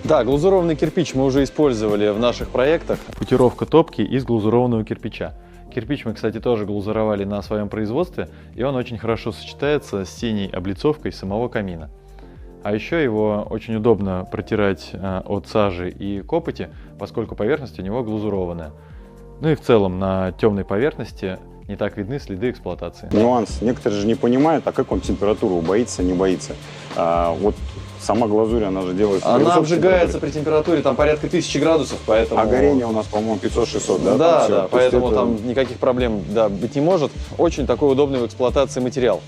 Да, глазурованный кирпич мы уже использовали в наших проектах. Путировка топки из глазурованного кирпича. Кирпич мы, кстати, тоже глазуровали на своем производстве, и он очень хорошо сочетается с синей облицовкой самого камина. А еще его очень удобно протирать от сажи и копоти, поскольку поверхность у него глазурованная. Ну и в целом на темной поверхности не так видны следы эксплуатации. Нюанс. Некоторые же не понимают, а как он температуру боится, не боится. Вот сама глазурь, она же делается... Она обжигается при температуре там порядка 1000 градусов, поэтому... А горение у нас, по-моему, 500-600, да? Да, Там да, всё. поэтому это... там никаких проблем быть не может. Очень такой удобный в эксплуатации материал.